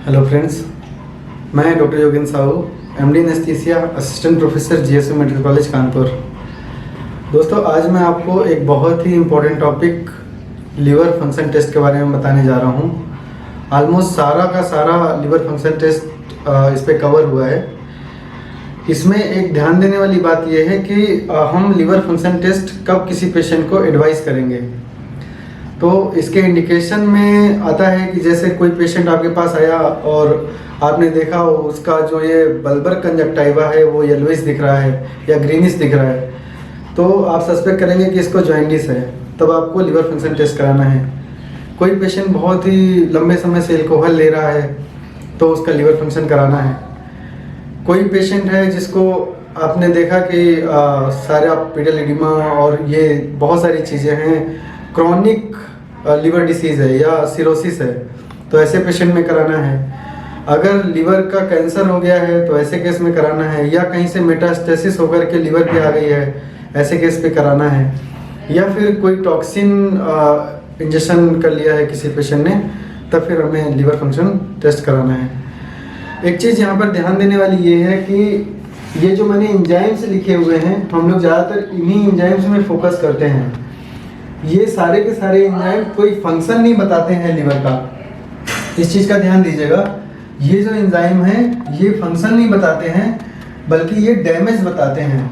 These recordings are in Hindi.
हेलो फ्रेंड्स, मैं doctor Yogendra Sahu, MD anaesthesia, assistant professor GSU medical college Kanpur. दोस्तों, आज मैं आपको एक बहुत ही important topic liver function test के बारे में बताने जा रहा हूँ। ऑलमोस्ट सारा का सारा लीवर फंक्शन टेस्ट इस पर कवर हुआ है। इसमें एक ध्यान देने वाली बात यह है कि हम लीवर फंक्शन टेस्ट कब किसी पेशेंट को एडवाइस करेंगे। तो इसके इंडिकेशन में आता है कि जैसे कोई पेशेंट आपके पास आया और आपने देखा उसका जो ये बल्बर कंजक्टाइवा है वो येलोइश दिख रहा है या ग्रीनिश दिख रहा है, तो आप सस्पेक्ट करेंगे कि इसको जॉइंडिस है, तब आपको लीवर फंक्शन टेस्ट कराना है। कोई पेशेंट बहुत ही लंबे समय से अल्कोहल ले रहा है तो उसका लीवर फंक्शन कराना है। कोई पेशेंट है जिसको आपने देखा कि सारा पीडल एडिमा और ये बहुत सारी चीज़ें हैं, क्रॉनिक लीवर डिसीज़ है या सिरोसिस है, तो ऐसे पेशेंट में कराना है। अगर लीवर का कैंसर हो गया है तो ऐसे केस में कराना है, या कहीं से मेटास्टेसिस होकर के लीवर पे आ गई है, ऐसे केस पे कराना है, या फिर कोई टॉक्सिन इंजेक्शन कर लिया है किसी पेशेंट ने, तब फिर हमें लीवर फंक्शन टेस्ट कराना है। एक चीज़ यहाँ पर ध्यान देने वाली ये है कि ये जो मैंने एंजाइम्स लिखे हुए हैं, हम लोग ज़्यादातर इन्हीं एंजाइम्स में फोकस करते हैं। ये सारे के सारे एंजाइम कोई फंक्शन नहीं बताते हैं लीवर का, इस चीज़ का ध्यान दीजिएगा। ये जो एंजाइम है ये फंक्शन नहीं बताते हैं, बल्कि ये डैमेज बताते हैं।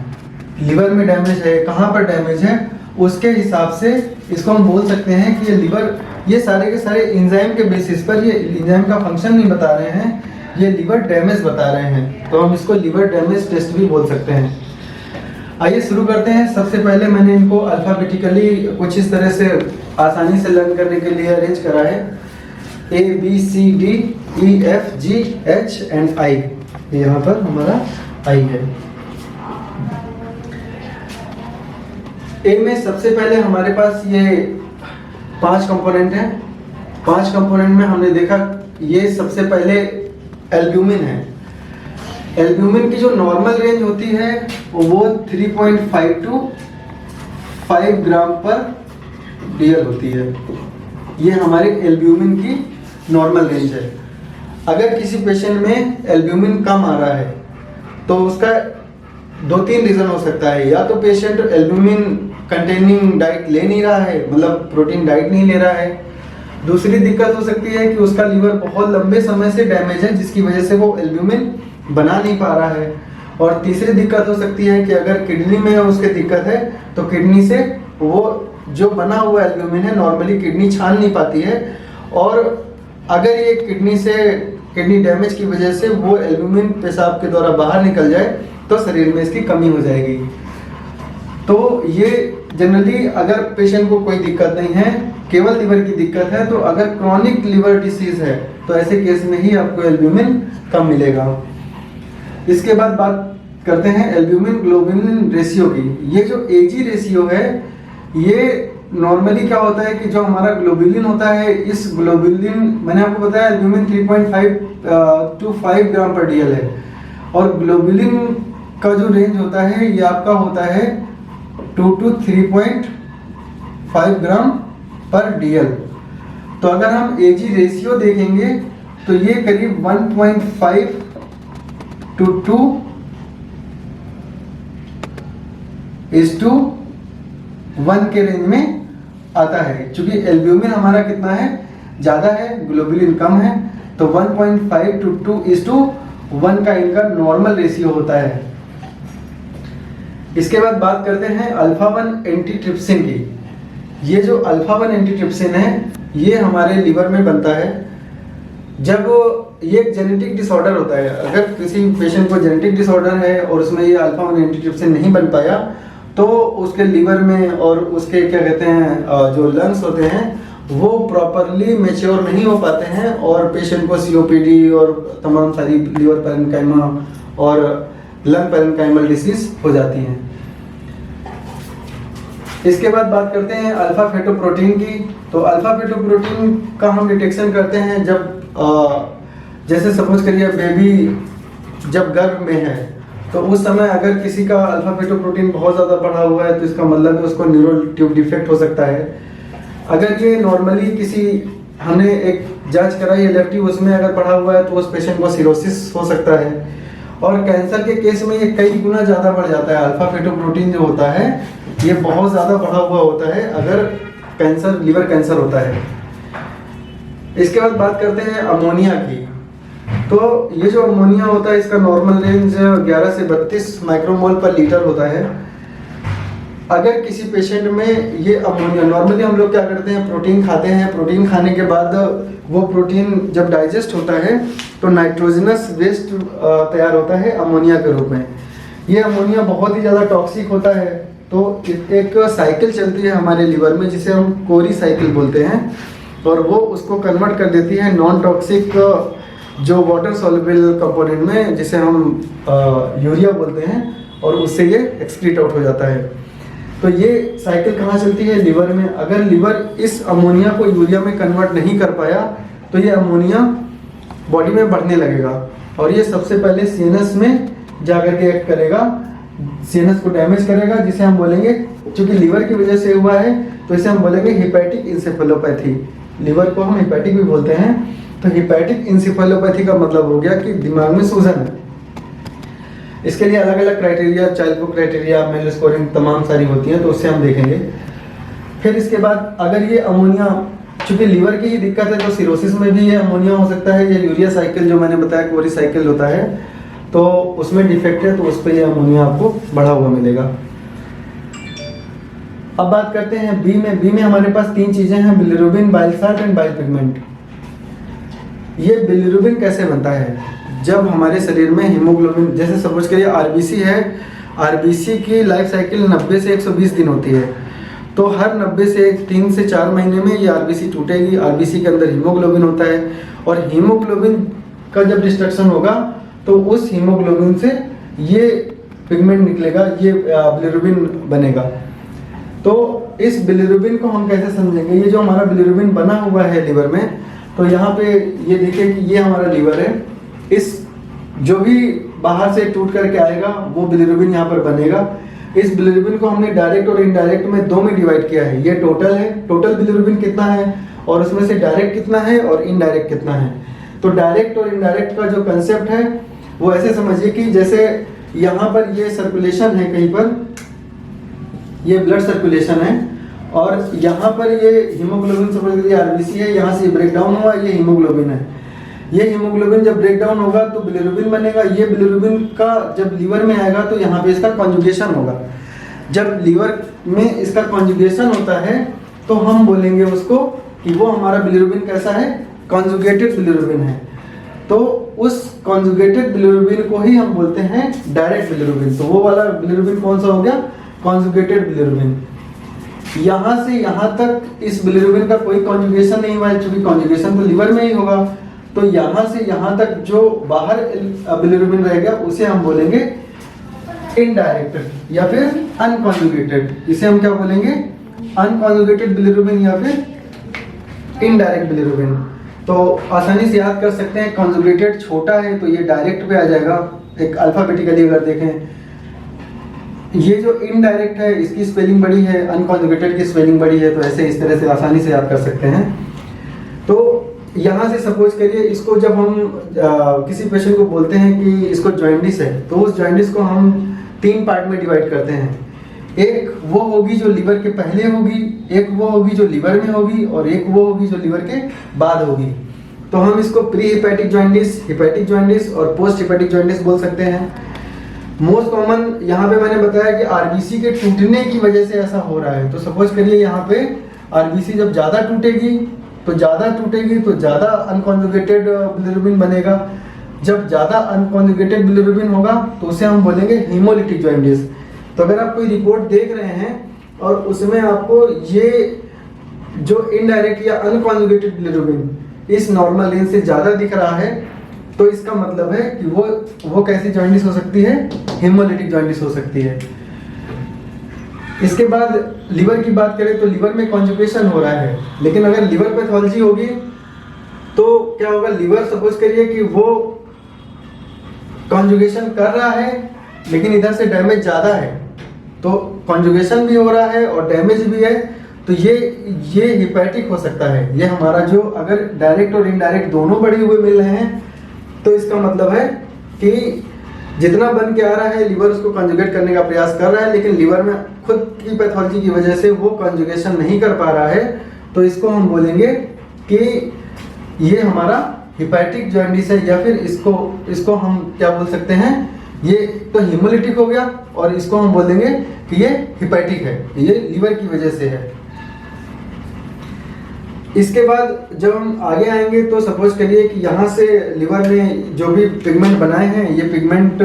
लिवर में डैमेज है, कहाँ पर डैमेज है, उसके हिसाब से इसको हम बोल सकते हैं कि ये लिवर, ये सारे के सारे एंजाइम के बेसिस पर ये एंजाइम का फंक्शन नहीं बता रहे हैं, ये लिवर डैमेज बता रहे हैं, तो हम इसको लिवर डैमेज टेस्ट भी बोल सकते हैं। आइए शुरू करते हैं। सबसे पहले मैंने इनको अल्फ़ाबेटिकली कुछ इस तरह से आसानी से लर्न करने के लिए अरेंज करा है। ABCDEFGHI, यहाँ पर हमारा आई है। ए में सबसे पहले हमारे पास ये 5 कंपोनेंट हैं। 5 कंपोनेंट में हमने देखा ये सबसे पहले एल्ब्यूमिन है। एल्ब्यूमिन की जो नॉर्मल रेंज होती है वो 3.5 to 5 ग्राम पर DL होती है। ये हमारे एल्ब्यूमिन की नॉर्मल रेंज है। अगर किसी पेशेंट में एल्ब्यूमिन कम आ रहा है तो उसका 2-3 रीज़न हो सकता है। या तो पेशेंट एल्ब्यूमिन कंटेनिंग डाइट ले नहीं रहा है, मतलब प्रोटीन डाइट नहीं ले रहा है। दूसरी दिक्कत हो सकती है कि उसका लीवर बहुत लंबे समय से डैमेज है, जिसकी वजह से वो एल्ब्यूमिन बना नहीं पा रहा है। और तीसरी दिक्कत हो सकती है कि अगर किडनी में उसके दिक्कत है तो किडनी से वो जो बना हुआ एल्ब्यूमिन है नॉर्मली किडनी छान नहीं पाती है, और अगर ये किडनी डैमेज की वजह से वो एल्ब्यूमिन पेशाब के द्वारा बाहर निकल जाए तो शरीर में इसकी कमी हो जाएगी। तो ये जनरली अगर पेशेंट को कोई दिक्कत नहीं है, केवल लीवर की दिक्कत है, तो अगर क्रॉनिक लीवर डिसीज है तो ऐसे केस में ही आपको एल्ब्यूमिन कम मिलेगा। इसके बाद बात करते हैं एल्ब्यूमिन ग्लोबुलिन रेशियो की। ये जो एजी रेशियो है, ये नॉर्मली क्या होता है कि जो हमारा ग्लोबुलिन होता है, इस ग्लोबुलिन मैंने आपको बताया एल्ब्यूमिन 3.5 to 5 ग्राम पर DL है, और ग्लोबुलिन का जो रेंज होता है ये आपका होता है 2 to 3.5 ग्राम पर DL। तो अगर हम एजी रेशियो देखेंगे तो ये करीब 1.5 to 2 to 1 के रेंज में आता है। चूंकि एल्ब्यूमिन हमारा कितना है, ज़्यादा है, ग्लोबुलिन कम है, तो 1.5 to 2 1 का इनका नॉर्मल रेशियो होता है। इसके बाद बात करते हैं अल्फा-1 एंटीट्रिप्सिन की। ये जो अल्फा-1 एंटीट्रिप्सिन है ये हमारे लीवर में बनता है जब ये एक जेनेटिक डिसऑर्डर होता है। अगर किसी पेशेंट को जेनेटिक डिसऑर्डर है और उसमें ये अल्फा-1 एंटीट्रिप्सिन नहीं बन पाया तो उसके लीवर में और उसके क्या कहते हैं जो लंग्स होते हैं वो प्रॉपरली मैच्योर नहीं हो पाते हैं, और पेशेंट को COPD और तमाम सारी लीवर पैरेन्काइमा और लंग पैरेन्काइमल डिसीज हो जाती हैं। इसके बाद बात करते हैं अल्फा फेटोप्रोटीन की। तो अल्फा फेटोप्रोटीन का हम डिटेक्शन करते हैं जब जैसे सपोज करिए बेबी जब गर्भ में है तो उस समय अगर किसी का अल्फा फेटोप्रोटीन बहुत ज़्यादा बढ़ा हुआ है तो इसका मतलब है उसको न्यूरल ट्यूब डिफेक्ट हो सकता है। अगर ये नॉर्मली किसी हमने एक जांच कराई इलेक्टिव, उसमें अगर बढ़ा हुआ है तो उस पेशेंट को सिरोसिस हो सकता है। और कैंसर के केस में ये कई गुना ज़्यादा बढ़ जाता है। अल्फा फेटोप्रोटीन जो होता है ये बहुत ज़्यादा बढ़ा हुआ होता है अगर कैंसर, लीवर कैंसर होता है। इसके बाद बात करते हैं अमोनिया की। तो ये जो अमोनिया होता है इसका नॉर्मल रेंज 11 से 32 माइक्रोमोल पर लीटर होता है। अगर किसी पेशेंट में ये अमोनिया, नॉर्मली हम लोग क्या करते हैं, प्रोटीन खाते हैं, प्रोटीन खाने के बाद वो प्रोटीन जब डाइजेस्ट होता है तो नाइट्रोजनस वेस्ट तैयार होता है अमोनिया के रूप में। ये अमोनिया बहुत ही ज़्यादा टॉक्सिक होता है। तो एक साइकिल चलती है हमारे लीवर में जिसे हम कोरी साइकिल बोलते हैं, और वो उसको कन्वर्ट कर देती है नॉन टॉक्सिक जो वाटर सॉल्युबल कंपोनेंट में, जिसे हम यूरिया बोलते हैं, और उससे ये एक्सक्रीट आउट हो जाता है। तो ये साइकिल कहाँ चलती है, लीवर में। अगर लीवर इस अमोनिया को यूरिया में कन्वर्ट नहीं कर पाया तो ये अमोनिया बॉडी में बढ़ने लगेगा, और ये सबसे पहले सीएनएस में जाकर के एक्ट करेगा, सीएनएस को डैमेज करेगा, जिसे हम बोलेंगे, क्योंकि लीवर की वजह से हुआ है तो इसे हम बोलेंगे हिपैटिक इंसेफेलोपैथी। लीवर को हम हिपैटिक भी बोलते हैं। तो हिपैटिक इंसेफेलोपैथी का मतलब हो गया कि दिमाग में सूजन है। इसके लिए अलग अलग criteria, Child Pugh criteria, MELD scoring तमाम सारी होती हैं, तो उससे हम देखेंगे। फिर इसके बाद अगर ये अमोनिया, चूंकि लीवर की ही दिक्कत है तो सिरोसिस में भी ये अमोनिया हो सकता है। ये यूरिया साइकिल जो मैंने बताया कोरी साइकिल होता है, तो उसमें डिफेक्ट है तो उस पर ये अमोनिया आपको बढ़ा हुआ मिलेगा। अब बात करते हैं बी में। बी में हमारे पास 3 चीजें हैं, bilirubin, bile salt and bile pigment. ये बिलिरुबिन कैसे बनता है, जब हमारे शरीर में हीमोग्लोबिन, जैसे सपोज करिए आरबीसी है, आरबीसी की लाइफ साइकिल 90 से 120 दिन होती है। तो हर 90 से 3 से 4 महीने में ये आरबीसी टूटेगी। आरबीसी के अंदर हीमोग्लोबिन होता है, और हीमोग्लोबिन का जब डिस्ट्रक्शन होगा तो उस हीमोग्लोबिन से ये पिगमेंट निकलेगा, ये बिलिरुबिन बनेगा। तो इस बिलिरुबिन को हम कैसे समझेंगे, ये जो हमारा बिलिरुबिन बना हुआ है लीवर में, तो यहाँ पे ये देखिए कि ये हमारा लीवर है। इस जो भी बाहर से टूट करके आएगा वो बिलिरुबिन यहाँ पर बनेगा। इस बिलिरुबिन को हमने डायरेक्ट और इनडायरेक्ट में 2 में डिवाइड किया है। ये टोटल है, टोटल बिलिरुबिन कितना है, और उसमें से डायरेक्ट कितना है और इनडायरेक्ट कितना है। तो डायरेक्ट और इनडायरेक्ट का जो कंसेप्ट है वो ऐसे समझिए कि जैसे यहाँ पर ये सर्कुलेशन है, कहीं पर ये ब्लड सर्कुलेशन है, और यहाँ पर ये हीमोग्लोबिन, समझ लीजिए आरबीसी है, यहाँ से ब्रेक डाउन हुआ, ये हीमोग्लोबिन है। ये हीमोग्लोबिन जब ब्रेक डाउन होगा तो बिलिरुबिन बनेगा। ये बिलिरुबिन का जब लीवर में आएगा तो यहाँ पे इसका कॉन्जुगेशन होगा। जब लीवर में इसका कॉन्जुगेशन होता है तो हम बोलेंगे उसको कि वो हमारा बिलिरुबिन कैसा है, कॉन्जुगेटेड बिलिरुबिन है। तो उस कॉन्जुगेटेड बिलिरुबिन को ही हम बोलते हैं डायरेक्ट बिलिरुबिन। तो वो वाला बिलिरुबिन कौन सा हो गया, कॉन्जुगेटेड बिलिरुबिन। यहाँ से यहाँ तक इस बिलिरुबिन का कोई कॉन्जुगेशन नहीं हुआ है, क्योंकि कॉन्जुगेशन तो लीवर में ही होगा। तो यहाँ से यहाँ तक जो बाहर बिलिरुबिन रहेगा उसे हम बोलेंगे इनडायरेक्ट या फिर अनकॉन्जुगेटेड। इसे हम क्या बोलेंगे, अनकॉन्जुगेटेड बिलिरुबिन या फिर इनडायरेक्ट बिलिरुबिन। तो आसानी से याद कर सकते हैं, कॉन्जुगेटेड छोटा है तो ये डायरेक्ट पे आ जाएगा, एक अल्फाबेटिकली अगर देखें। ये जो इनडायरेक्ट है इसकी स्पेलिंग बड़ी है, अनकॉन्जुगेटेड की स्पेलिंग बड़ी है, तो ऐसे इस तरह से आसानी से याद कर सकते हैं। तो यहाँ से सपोज करिए इसको जब हम किसी पेशेंट को बोलते हैं कि इसको जॉइंडिस है, तो उस जॉइंडिस को हम 3 पार्ट में डिवाइड करते हैं। एक वो होगी जो लीवर के पहले होगी, एक वो होगी जो लीवर में होगी, और एक वो होगी जो लीवर के बाद होगी। तो हम इसको pre hepatic jaundice, hepatic jaundice और पोस्ट हिपैटिक जॉइंडिस बोल सकते हैं। मोस्ट कॉमन यहाँ पे मैंने बताया कि आरबीसी के टूटने की वजह से ऐसा हो रहा है। तो सपोज करिए यहाँ पे आरबीसी जब ज़्यादा टूटेगी तो ज़्यादा अनकॉन्जुगेटेड बिलिरुबिन बनेगा। जब ज़्यादा अनकॉन्जुगेटेड बिलिरुबिन होगा तो उसे हम बोलेंगे हीमोलिटिक जॉइंडिस। तो अगर आप कोई रिपोर्ट देख रहे हैं और उसमें आपको ये जो इनडायरेक्ट या अनकॉन्जुगेटेड बिलिरुबिन इस नॉर्मल रेंज से ज़्यादा दिख रहा है, तो इसका मतलब है कि वो कैसी जॉइंडिस हो सकती है, हीमोलिटिक जॉइंडिस हो सकती है। इसके बाद लीवर की बात करें तो लीवर में कॉन्जुगेशन हो रहा है, लेकिन अगर लीवर पैथोलॉजी होगी तो क्या होगा, लीवर सपोज करिए कि वो कॉन्जुगेशन कर रहा है लेकिन इधर से डैमेज ज़्यादा है, तो कॉन्जुगेशन भी हो रहा है और डैमेज भी है, तो ये हिपैटिक हो सकता है। ये हमारा जो अगर डायरेक्ट और इनडायरेक्ट दोनों बढ़े हुए मिल रहे हैं तो इसका मतलब है कि जितना बन के आ रहा है लीवर उसको कंजुगेट करने का प्रयास कर रहा है, लेकिन लीवर में खुद की पैथोलॉजी की वजह से वो कंजुगेशन नहीं कर पा रहा है, तो इसको हम बोलेंगे कि ये हमारा हिपैटिक जॉन्डिस है, या फिर इसको हम क्या बोल सकते हैं, ये तो हिमोलिटिक हो गया, और इसको हम बोल देंगे कि ये हिपैटिक है, ये लीवर की वजह से है। इसके बाद जब हम आगे आएंगे तो सपोज करिए कि यहाँ से लिवर में जो भी पिगमेंट बनाए हैं, ये पिगमेंट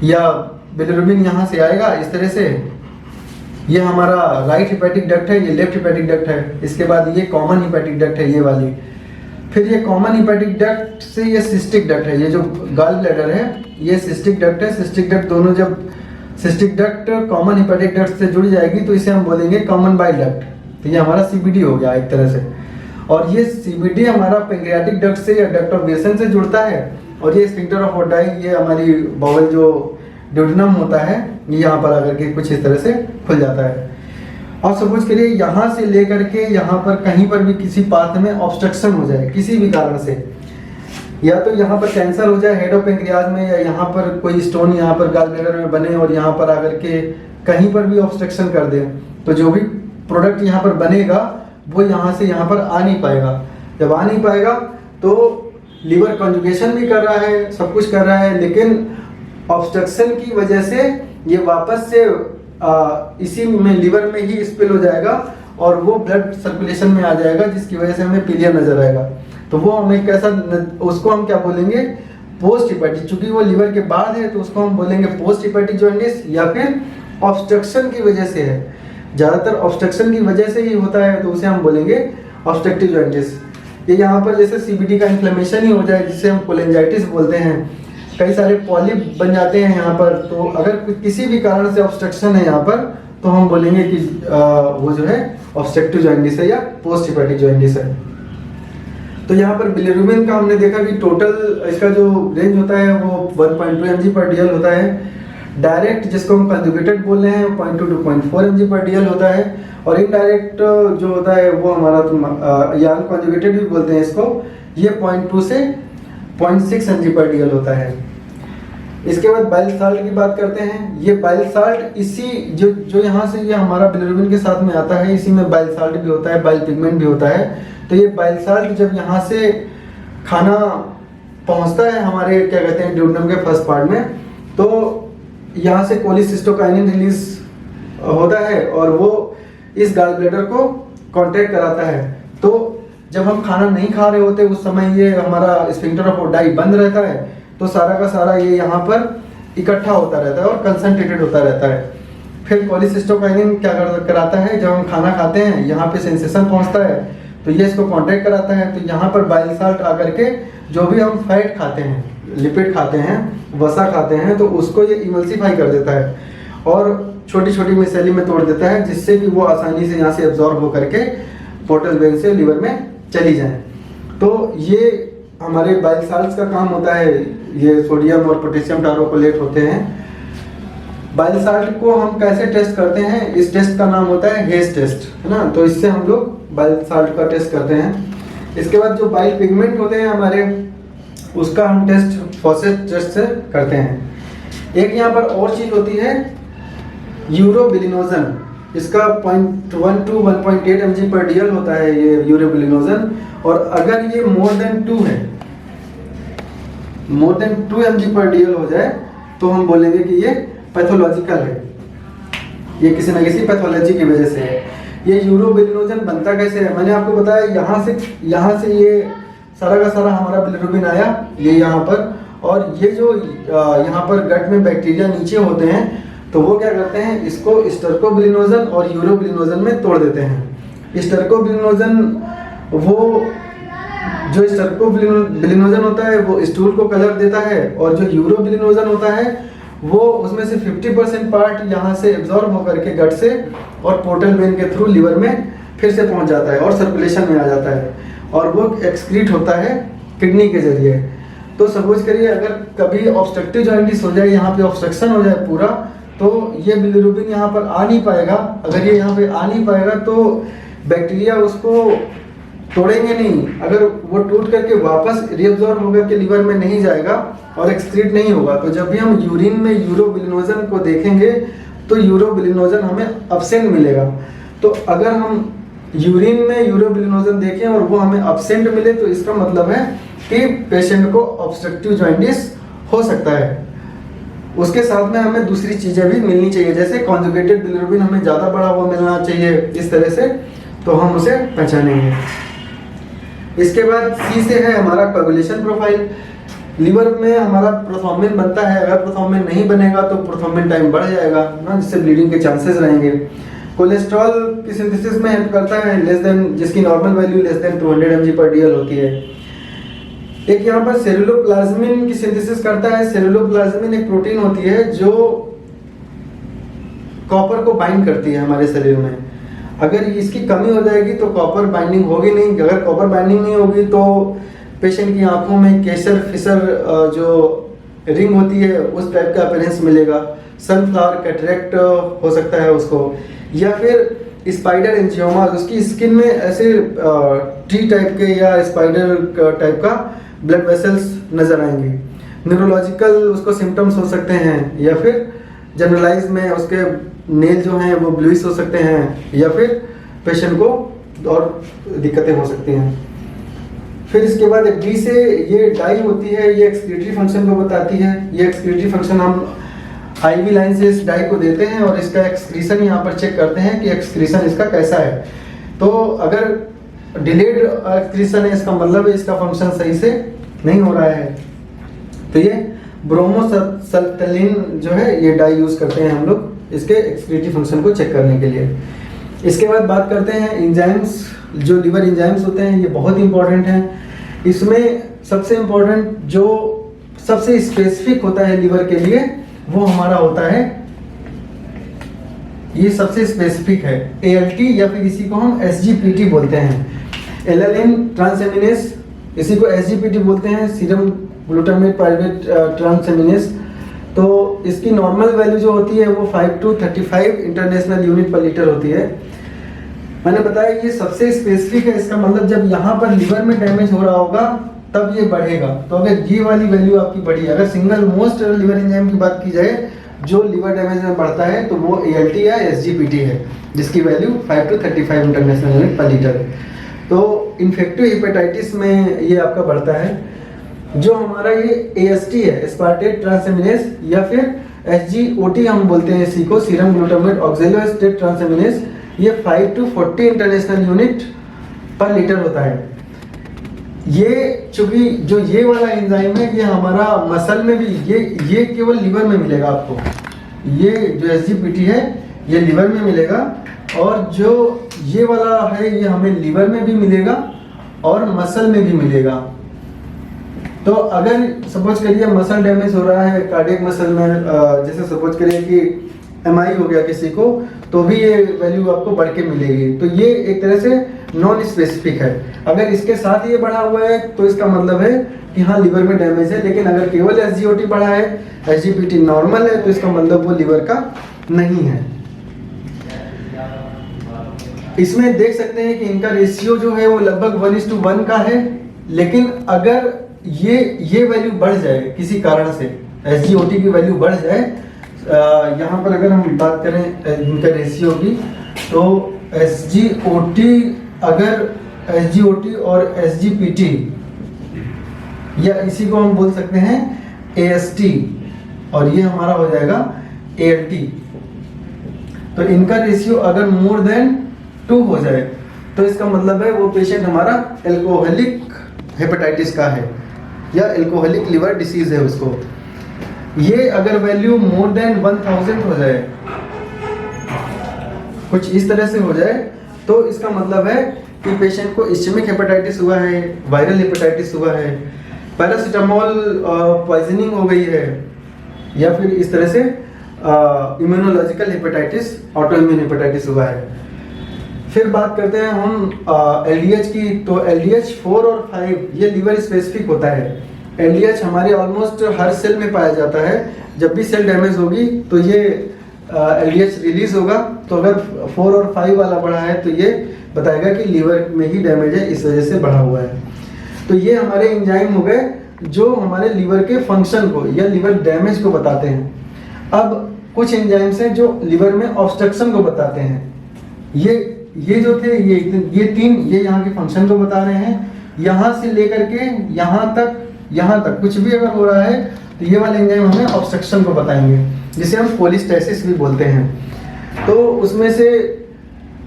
या बिलिरुबिन यहाँ से आएगा इस तरह से। ये हमारा राइट हिपैटिक डक्ट है, ये लेफ्ट हिपैटिक डक्ट है। इसके बाद ये कॉमन हिपैटिक डक्ट है, ये वाली। फिर ये कॉमन हिपैटिक डक्ट से ये सिस्टिक डक्ट है, ये जो गॉल ब्लैडर है ये सिस्टिक डक्ट है। सिस्टिक डक्ट दोनों, जब cystic duct common hepatic duct से जुड़ जाएगी तो इसे हम बोलेंगे कॉमन बाइल डक्ट। तो ये हमारा सीबीडी हो गया एक तरह से। और ये सीबीडी हमारा पैंक्रियाटिक डक्ट से या डक्ट ऑफ बेसन से जुड़ता है। और ये स्फिंक्टर ऑफ ओडाई, ये हमारी बाउल जो ड्यूडेनम होता है, ये यहाँ पर आकर के कुछ इस तरह से खुल जाता है। और सपोज करिए यहाँ से लेकर के यहाँ पर कहीं पर भी किसी पाथ में ऑब्स्ट्रक्शन हो जाए किसी भी कारण से, या तो यहाँ पर कैंसर हो जाए हेड ऑफ पैंक्रियाज में, या यहाँ पर कोई स्टोन यहाँ पर गॉल ब्लैडर में बने और यहाँ पर आकर के कहीं पर भी ऑब्स्ट्रक्शन कर दे, तो जो भी प्रोडक्ट यहाँ पर बनेगा वो यहाँ से यहाँ पर आ नहीं पाएगा। जब आ नहीं पाएगा तो लीवर कंजुगेशन भी कर रहा है, सब कुछ कर रहा है, लेकिन ऑब्स्ट्रक्शन की वजह से ये वापस से इसी में लीवर में ही स्पिल हो जाएगा और वो ब्लड सर्कुलेशन में आ जाएगा, जिसकी वजह से हमें पीलिया नजर आएगा। तो वो हमें कैसा, उसको हम क्या बोलेंगे, पोस्ट हिपैटिक। चूंकि वो लीवर के बाद है तो उसको हम बोलेंगे पोस्ट हिपैटिक जॉन्डिस, या फिर ऑब्स्ट्रक्शन की वजह से है। ज्यादातर ऑब्स्ट्रक्शन की वजह से ही होता है तो उसे हम बोलेंगे ऑब्स्ट्रक्टिव जॉन्डिस। ये यहाँ पर जैसे सीबीडी का इन्फ्लेमेशन ही हो जाए, जिसे हम कोलेंजाइटिस बोलते हैं, कई सारे पॉलिप बन जाते हैं यहाँ पर। तो अगर किसी भी कारण से ऑब्स्ट्रक्शन है यहाँ पर तो हम बोलेंगे कि वो जो है ऑब्स्ट्रक्टिव जॉन्डिस है या पोस्ट हिपैटिक जॉन्डिस है। तो यहाँ पर बिलिरुबिन का हमने देखा कि टोटल इसका जो रेंज होता है वो 1.2 mg पर DL होता है। डायरेक्ट जिसको हम कंजुगेटेड बोल रहे हैं 0.2 to 0.4 mg पर DL होता है। और इनडायरेक्ट जो होता है वो हमारा या अनकंजुगेटेड भी बोलते हैं इसको, ये 0.2 से 0.6 mg पर DL होता है। इसके बाद बाइल साल्ट की बात करते हैं। ये बाइल साल्ट इसी जो यहाँ से ये हमारा बिलिरुबिन के साथ में आता है, इसी में बाइल साल्ट भी होता है, बाइल पिगमेंट भी होता है। तो ये बाइल साल्ट जब यहाँ से खाना पहुँचता है हमारे क्या कहते हैं ड्यूडेनम के फर्स्ट पार्ट में, तो यहाँ से कोलिसिस्टोकाइनिन रिलीज होता है और वो इस गॉल ब्लैडर को कॉन्ट्रैक्ट कराता है। तो जब हम खाना नहीं खा रहे होते उस समय ये हमारा स्फिंक्टर ऑफ ओडाई बंद रहता है, तो सारा का सारा ये यहाँ पर इकट्ठा होता रहता है और कंसंट्रेटेड होता रहता है। फिर कोलिसिस्टोकाइनिन क्या कराता है, जब हम खाना खाते हैं यहाँ पे सेंसेशन पहुँचता है तो ये इसको कॉन्ट्रैक्ट कराता है। तो यहाँ पर बाइल साल्ट आकर के जो भी हम फैट खाते हैं, लिपिड खाते हैं, वसा खाते हैं, तो उसको ये इमल्सिफाई कर देता है और छोटी छोटी मिसेली में तोड़ देता है, जिससे कि वो आसानी से यहाँ से एब्जॉर्ब होकर के पोर्टल वेन से लिवर में चली जाए। तो ये हमारे बाइल साल्ट्स का काम होता है। ये सोडियम और पोटेशियम टारोकोलेट होते हैं। बाइल साल्ट को हम कैसे टेस्ट करते हैं, इस टेस्ट का नाम होता है हेज टेस्ट, है ना। तो इससे हम लोग बाइल साल्ट का टेस्ट करते हैं। इसके बाद जो बाइल पिगमेंट होते हैं हमारे, उसका हम टेस्ट फॉसेट टेस्ट से करते हैं। एक यहाँ पर और चीज होती है यूरोबिलिनोजन। इसका 0.1 to 1.8 mg पर DL होता है ये यूरोबिलिनोजन। और अगर ये मोर देन 2 है, मोर देन 2 mg पर DL हो जाए तो हम बोलेंगे कि ये पैथोलॉजिकल है, ये किसी न किसी पैथोलॉजी की वजह से है। ये यूरोबिलिनोजन बनता कैसे है, मैंने आपको बताया यहाँ से ये सारा का सारा हमारा बिलिरुबिन आया ये यहाँ पर, और ये जो यहाँ पर गट में बैक्टीरिया नीचे होते हैं तो वो क्या करते हैं, इसको स्टर्कोबिलिनोजन और यूरोबिलिनोजन में तोड़ देते हैं। स्टर्कोबिलिनोजन, वो जो स्टर्कोबिलिनोजन होता है वो स्टूल को कलर देता है, और जो यूरोबिलिनोजन होता है वो उसमें से 50% पार्ट यहाँ से एब्जॉर्ब होकर के गट से और पोर्टल वेन के थ्रू लिवर में फिर से पहुँच जाता है और सर्कुलेशन में आ जाता है, और वो एक्सक्रीट होता है किडनी के जरिए। तो सपोज करिए अगर कभी ऑब्स्ट्रक्टिव जॉन्डिस हो जाए, यहाँ पे ऑब्स्ट्रक्शन हो जाए पूरा, तो ये बिलिरुबिन यहाँ पर आ नहीं पाएगा। अगर ये यहाँ पे आ नहीं पाएगा तो बैक्टीरिया उसको तोड़ेंगे नहीं, अगर वो टूट करके वापस रिएब्जॉर्ब होकर के लीवर में नहीं जाएगा और एक्सक्रीट नहीं होगा, तो जब भी हम यूरिन में यूरोबिलिनोजन को देखेंगे तो यूरोबिलिनोजन हमें अब्सेंट मिलेगा। तो अगर हम यूरिन में यूरोबिलिनोजन देखें और वो हमें अब्सेंट मिले तो इसका मतलब है कि पेशेंट को ऑब्स्ट्रक्टिव जॉइंटिस हो सकता है। उसके साथ में हमें दूसरी चीजें भी मिलनी चाहिए, जैसे कॉन्जुगेटेड बिलिरुबिन हमें ज्यादा बढ़ा हुआ मिलना चाहिए, इस तरह से तो हम उसे पहचानेंगे। इसके बाद सी से है हमारा कोगुलेशन प्रोफाइल। लीवर में हमारा प्रोथ्रोम्बिन बनता है, अगर प्रोथ्रोम्बिन नहीं बनेगा तो प्रोथ्रोम्बिन टाइम बढ़ जाएगा ना, जिससे ब्लीडिंग के चांसेस रहेंगे। कोलेस्ट्रॉल की सिंथेसिस में हेल्प करता है, लेस देन, जिसकी normal value less than 200 mg/dl होती है। एक यहाँ पर सेलुलोप्लाज्मिन की सिंथेसिस करता है। सेलुलोप्लाज्मिन एक प्रोटीन होती है जो कॉपर को बाइंड करती है हमारे शरीर में। अगर इसकी कमी हो जाएगी तो कॉपर बाइंडिंग होगी नहीं, अगर कॉपर बाइंडिंग नहीं होगी तो पेशेंट की आंखों में केसर फिसर जो रिंग होती है उस टाइप का अपीयरेंस मिलेगा। सनफ्लावर कैटरेक्ट हो सकता है उसको, या फिर स्पाइडर एंजियोमा, उसकी स्किन में ऐसे टी टाइप के या स्पाइडर टाइप का ब्लड वेसल्स नजर आएंगे। न्यूरोलॉजिकल उसको सिम्टम्स हो सकते हैं, या फिर जनरलाइज में उसके नेल जो हैं वो ब्लूइश हो सकते हैं, या फिर पेशेंट को और दिक्कतें हो सकती हैं। फिर इसके बाद डी से ये डाई होती है, ये एक्सक्रीटरी फंक्शन को बताती है। ये एक्सक्रीटरी फंक्शन हम आईवी लाइन से इस डाई को देते हैं और इसका एक्सक्रीशन यहाँ पर चेक करते हैं कि एक्सक्रीशन इसका कैसा है। तो अगर डिलेड एक्सक्रीशन है इसका मतलब है इसका फंक्शन सही से नहीं हो रहा है। तो ये ब्रोमोसल्फेनिल जो है ये डाई यूज करते हैं हम लोग इसके एक्सक्रीटरी फंक्शन को चेक करने के लिए। इसके बाद बात करते हैं एंजाइम्स। जो लिवर एंजाइम्स होते हैं ये बहुत इंपॉर्टेंट हैं। इसमें सबसे इंपॉर्टेंट जो सबसे स्पेसिफिक होता है लिवर के लिए वो हमारा होता है, ये सबसे स्पेसिफिक है, ALT, या फिर इसी को हम SGPT बोलते हैं। एलानिन ट्रांसएमिनेस, इसी को SGPT बोलते हैं, सीरम ग्लूटामेट पाइरुवेट ट्रांसएमिनेस। तो इसकी नॉर्मल वैल्यू जो होती है वो 5 to 35 इंटरनेशनल यूनिट पर लीटर होती है। मैंने बताया ये सबसे स्पेसिफिक है, इसका मतलब जब यहाँ पर लिवर में डैमेज हो रहा होगा तब ये बढ़ेगा। तो अगर ये वाली वैल्यू आपकी बढ़ी, अगर सिंगल मोस्ट लिवर एंजाइम की बात की जाए जो लिवर डैमेज में बढ़ता है तो वो ALT या SGPT है, जिसकी वैल्यू 5 to 35 इंटरनेशनल यूनिट पर लीटर है। तो इन्फेक्टिव हेपेटाइटिस में ये आपका बढ़ता है। जो हमारा ये AST है, एस्पार्टेट ट्रांसएमिनेस, या फिर SGOT हम बोलते हैं इसी को, सीरम ग्लूटामेट ऑक्सैलोएस्टेट ट्रांसएमिनेस, ये 5 to 40 इंटरनेशनल यूनिट पर लीटर होता है। ये चूंकि जो ये वाला एंजाइम है ये हमारा मसल में भी, ये केवल लिवर में मिलेगा आपको। ये जो SGPT है ये लिवर में मिलेगा, और जो ये वाला है ये हमें लिवर में भी मिलेगा और मसल में भी मिलेगा। तो अगर सपोज करिए मसल डैमेज हो रहा है कार्डियक मसल में, जैसे सपोज करिए कि MI हो गया किसी को, तो भी ये वैल्यू आपको बढ़ के मिलेगी। तो ये एक तरह से नॉन स्पेसिफिक है। अगर इसके साथ ये बढ़ा हुआ है तो इसका मतलब है कि हाँ लिवर में डैमेज है, लेकिन अगर केवल SGOT बढ़ा है, SGPT नॉर्मल है, तो इसका मतलब वो लिवर का नहीं है। इसमें देख सकते हैं कि इनका रेशियो जो है वो लगभग 1:1 का है, लेकिन अगर ये वैल्यू बढ़ जाए किसी कारण से, SGOT की वैल्यू बढ़ जाए, यहाँ पर अगर हम बात करें इनका रेशियो की, तो SGOT और SGPT, या इसी को हम बोल सकते हैं AST, और ये हमारा हो जाएगा ALT। तो इनका रेशियो अगर मोर देन 2 हो जाए तो इसका मतलब है वो पेशेंट हमारा एल्कोहलिक हेपेटाइटिस का है या एल्कोहलिक लिवर डिसीज है उसको। ये अगर वैल्यू मोर देन 1000 हो जाए, कुछ इस तरह से हो जाए, तो इसका मतलब है कि पेशेंट को इस्चेमिक हेपेटाइटिस हुआ है, वायरल हेपेटाइटिस हुआ है, पैरासीटामोल पॉइजनिंग हो गई है, या फिर इस तरह से immunological hepatitis, auto immune hepatitis हुआ है। फिर बात करते हैं हम LDH की। तो LDH 4 और 5 ये लीवर स्पेसिफिक होता है। LDH हमारे ऑलमोस्ट हर सेल में पाया जाता है। जब भी सेल डैमेज होगी तो ये LDH रिलीज होगा। तो अगर 4 और 5 वाला बढ़ा है तो ये बताएगा कि लीवर में ही डैमेज है, इस वजह से बढ़ा हुआ है। तो ये हमारे एंजाइम हो गए जो हमारे लीवर के फंक्शन को या लीवर डैमेज को बताते हैं। अब कुछ एंजाइम्स हैं जो लीवर में ऑब्स्ट्रक्शन को बताते हैं। ये जो थे ये 3 ये यहाँ के फंक्शन को बता रहे हैं। यहाँ से लेकर के यहाँ तक कुछ भी अगर हो रहा है तो ये वाले एंजाइम हमें ऑब्स्ट्रक्शन को बताएंगे, जिसे हम कोलिस्टेसिस भी बोलते हैं। तो उसमें से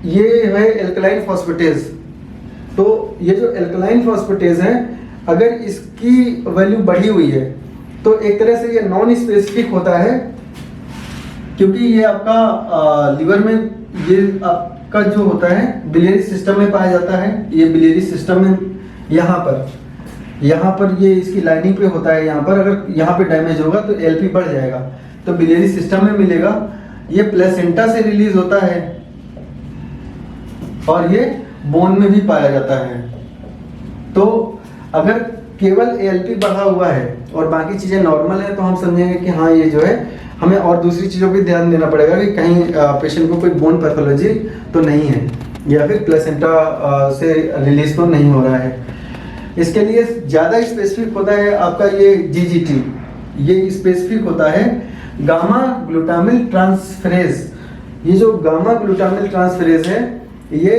ये है एल्कलाइन फॉस्फेटेज। तो ये जो एल्कलाइन फॉस्फेटेज है, अगर इसकी वैल्यू बढ़ी हुई है तो एक तरह से ये नॉन स्पेसिफिक होता है, क्योंकि ये आपका लीवर में ये आपका जो होता है बिलियरी सिस्टम में पाया जाता है। ये बिलियरी सिस्टम में यहाँ पर ये इसकी लाइनिंग पे होता है। यहाँ पर अगर यहाँ पे डैमेज होगा तो LP बढ़ जाएगा, तो बिलियरी सिस्टम में मिलेगा। ये प्लेसेंटा से रिलीज होता है और ये बोन में भी पाया जाता है। तो अगर केवल ALP बढ़ा हुआ है और बाकी चीजें नॉर्मल है तो हम समझेंगे कि हाँ ये जो है हमें और दूसरी चीजों पे ध्यान देना पड़ेगा कि कहीं पेशेंट को कोई बोन पैथोलॉजी तो नहीं है या फिर प्लेसेंटा से रिलीज तो नहीं हो रहा है। इसके लिए ज्यादा स्पेसिफिक होता है आपका ये GGT। ये स्पेसिफिक होता है गामा ग्लूटामिल ट्रांसफेरेज। ये जो गामा ग्लूटामिल ट्रांसफेरेज है ये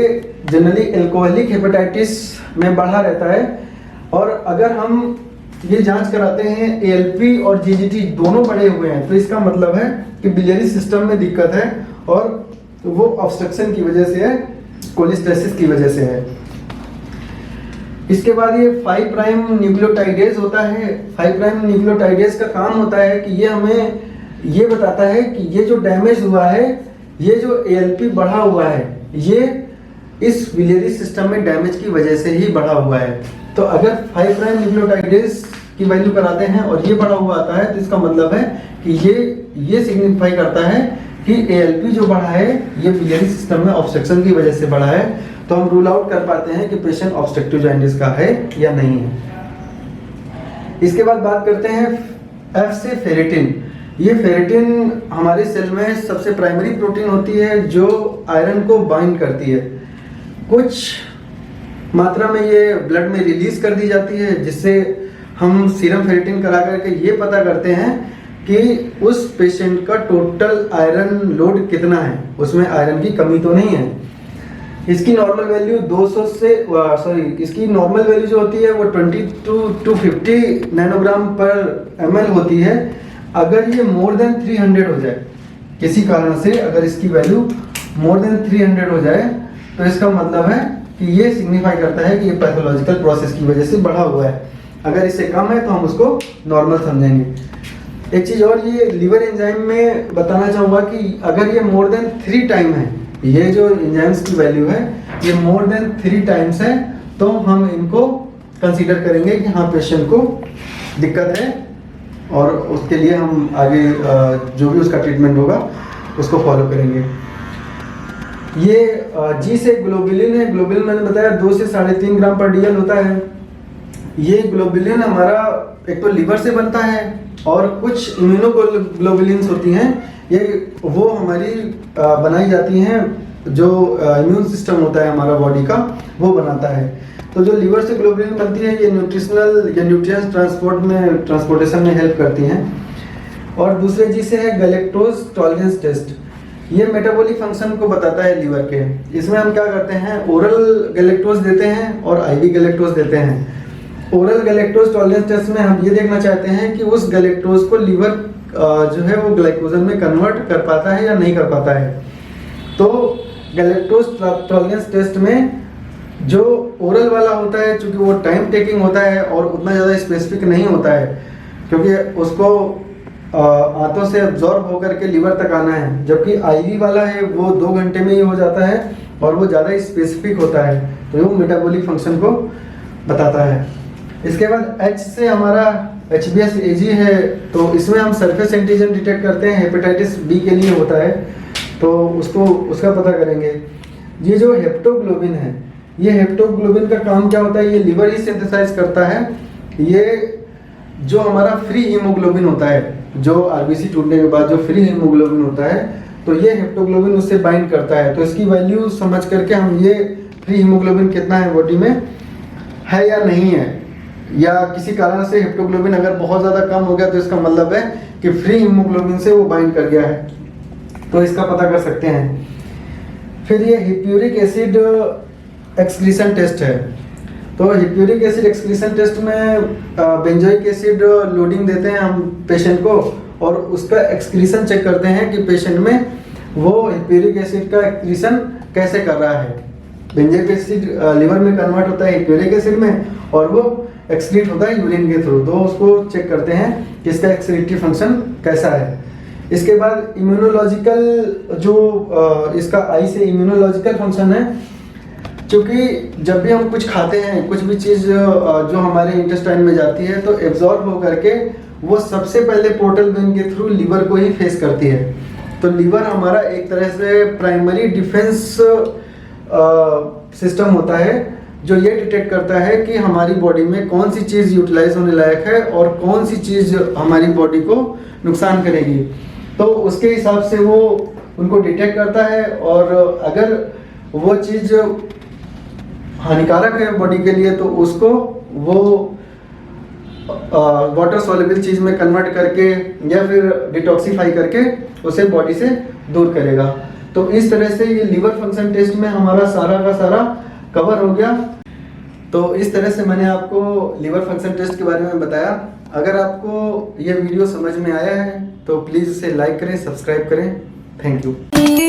जनरली एल्कोहलिक हेपेटाइटिस में बढ़ा रहता है। और अगर हम ये जांच कराते हैं ALP और GGT दोनों बढ़े हुए हैं तो इसका मतलब है कि बिलियरी सिस्टम में दिक्कत है और वो ऑब्स्ट्रक्शन की वजह से है, कोलिस्टेसिस की वजह से है। इसके बाद ये 5 प्राइम न्यूक्लियोटाइडेज होता है। 5 प्राइम न्यूक्लियोटाइडेज का काम होता है कि ये हमें ये बताता है कि ये जो डैमेज हुआ है, ये जो ALP बढ़ा हुआ है, ये इस बिलियरी सिस्टम में डैमेज की वजह से ही बढ़ा हुआ है। तो अगर 5 प्राइम न्यूक्लियोटाइडेज की वैल्यू कराते हैं और ये बढ़ा हुआ आता है तो इसका मतलब है कि ये सिग्निफाई करता है कि ALP जो बढ़ा है ये बिलियरी सिस्टम में ऑब्स्ट्रक्शन की वजह से बढ़ा है। तो हम रूल आउट कर पाते हैं कि पेशेंट ऑब्स्ट्रक्टिव जॉन्डिस का है या नहीं है। इसके बाद बात करते हैं F से फेरेटिन। ये फेरेटिन हमारे सेल में सबसे प्राइमरी प्रोटीन होती है जो आयरन को बाइंड करती है। कुछ मात्रा में ये ब्लड में रिलीज कर दी जाती है, जिससे हम सीरम फेरेटिन करा करके ये पता करते हैं कि उस पेशेंट का टोटल आयरन लोड कितना है, उसमें आयरन की कमी तो नहीं है। इसकी नॉर्मल वैल्यू 200 से इसकी नॉर्मल वैल्यू जो होती है वो 20 to 50 नैनोग्राम पर ml होती है। अगर ये मोर देन 300 हो जाए, किसी कारण से अगर इसकी वैल्यू मोर देन 300 हो जाए तो इसका मतलब है कि ये सिग्निफाई करता है कि ये पैथोलॉजिकल प्रोसेस की वजह से बढ़ा हुआ है। अगर इससे कम है तो हम उसको नॉर्मल समझेंगे। एक चीज और ये लिवर एंजाइम में बताना चाहूँगा कि अगर ये मोर देन 3 टाइम है, ये जो एंजाइम्स की वैल्यू है ये मोर देन 3 टाइम्स है, तो हम इनको कंसीडर करेंगे कि हाँ पेशेंट को दिक्कत है और उसके लिए हम आगे जो भी उसका ट्रीटमेंट होगा उसको फॉलो करेंगे। ये G से ग्लोबुलिन है। ग्लोबुलिन मैंने बताया 2 से 3.5 ग्राम पर DL होता है। ये ग्लोबुलिन हमारा एक तो लिवर से बनता है और कुछ इम्यूनोग्लोबुलिन्स होती हैं, ये वो हमारी बनाई जाती हैं, जो इम्यून सिस्टम होता है हमारा बॉडी का वो बनाता है। तो जो लिवर से ग्लोबुलिन बनती है ये न्यूट्रिशनल या न्यूट्रिएंट्स ट्रांसपोर्टेशन में हेल्प करती हैं। और दूसरे G से है गैलेक्टोज टॉलरेंस टेस्ट। ये मेटाबॉलिक फंक्शन को बताता है लीवर के। इसमें हम क्या करते हैं, ओरल गैलेक्टोज देते हैं और IV गैलेक्टोज देते हैं। ओरल गैलेक्टोज टॉलरेंस टेस्ट में हम ये देखना चाहते हैं कि उस गैलेक्टोज को लीवर जो है वो ग्लाइकोजन में कन्वर्ट कर पाता है या नहीं कर पाता है। तो गैलेक्टोज टॉलरेंस टेस्ट में जो ओरल वाला होता है, चूंकि वो टाइम टेकिंग होता है और उतना ज़्यादा स्पेसिफिक नहीं होता है, क्योंकि उसको आंतों से एब्जॉर्ब होकर के लीवर तक आना है, जबकि IV वाला है वो 2 घंटे में ही हो जाता है और वो ज़्यादा स्पेसिफिक होता है, तो वो मेटाबॉलिक फंक्शन को बताता है। इसके बाद H से हमारा HbS-Ag है, तो इसमें हम सरफेस एंटीजन डिटेक्ट करते हैं, हेपेटाइटिस B के लिए होता है, तो उसका पता करेंगे। ये जो हेप्टोग्लोबिन है, ये हेप्टोग्लोबिन का काम क्या होता है, ये लीवर ही सिंथेसाइज करता है। ये जो हमारा फ्री हीमोग्लोबिन होता है, जो RBC टूटने के बाद जो फ्री हीमोग्लोबिन होता है तो ये हेप्टोग्लोबिन उससे बाइंड करता है। तो इसकी वैल्यू समझ करके हम ये फ्री हीमोग्लोबिन कितना है बॉडी में है या नहीं है, या किसी कारण से हेप्टोग्लोबिन अगर बहुत ज़्यादा कम हो गया तो इसका मतलब है कि फ्री हीमोग्लोबिन से वो बाइंड कर गया है, तो इसका पता कर सकते हैं। फिर ये हिप्यूरिक एसिड एक्सक्रीशन टेस्ट है। तो हिप्यूरिक एसिड एक्सक्रीशन टेस्ट में बेंजोइक एसिड लोडिंग देते हैं हम पेशेंट को, और उसका एक्सक्रीशन चेक करते हैं कि पेशेंट में वो हिप्यूरिक एसिड का एक्सक्रीशन कैसे कर रहा है। बेंजोइक एसिड लिवर में कन्वर्ट होता है हिप्यूरिक एसिड में, और वो एक्सक्रीट होता है यूरिन के थ्रू। तो उसको चेक करते हैं कि इसका एक्सक्रीटिव फंक्शन कैसा है। इसके बाद इम्यूनोलॉजिकल जो इसका आई से इम्यूनोलॉजिकल फंक्शन है, क्योंकि जब भी हम कुछ खाते हैं, कुछ भी चीज़ जो हमारे इंटेस्टाइन में जाती है तो एब्जॉर्ब हो करके वो सबसे पहले पोर्टल वेन के थ्रू लिवर को ही फेस करती है। तो लिवर हमारा एक तरह से प्राइमरी डिफेंस सिस्टम होता है, जो ये डिटेक्ट करता है कि हमारी बॉडी में कौन सी चीज़ यूटिलाइज होने लायक है और कौन सी चीज़ हमारी बॉडी को नुकसान करेगी। तो उसके हिसाब से वो उनको डिटेक्ट करता है, और अगर वो चीज़ हानिकारक है बॉडी के लिए तो उसको वो वाटर सॉल्युबल चीज़ में कन्वर्ट करके या फिर डिटॉक्सीफाई करके उसे बॉडी से दूर करेगा। तो इस तरह से ये लीवर फंक्शन टेस्ट में हमारा सारा का सारा कवर हो गया। तो इस तरह से मैंने आपको लीवर फंक्शन टेस्ट के बारे में बताया। अगर आपको ये वीडियो समझ में आया है तो प्लीज़ इसे लाइक करें, सब्सक्राइब करें। Thank you.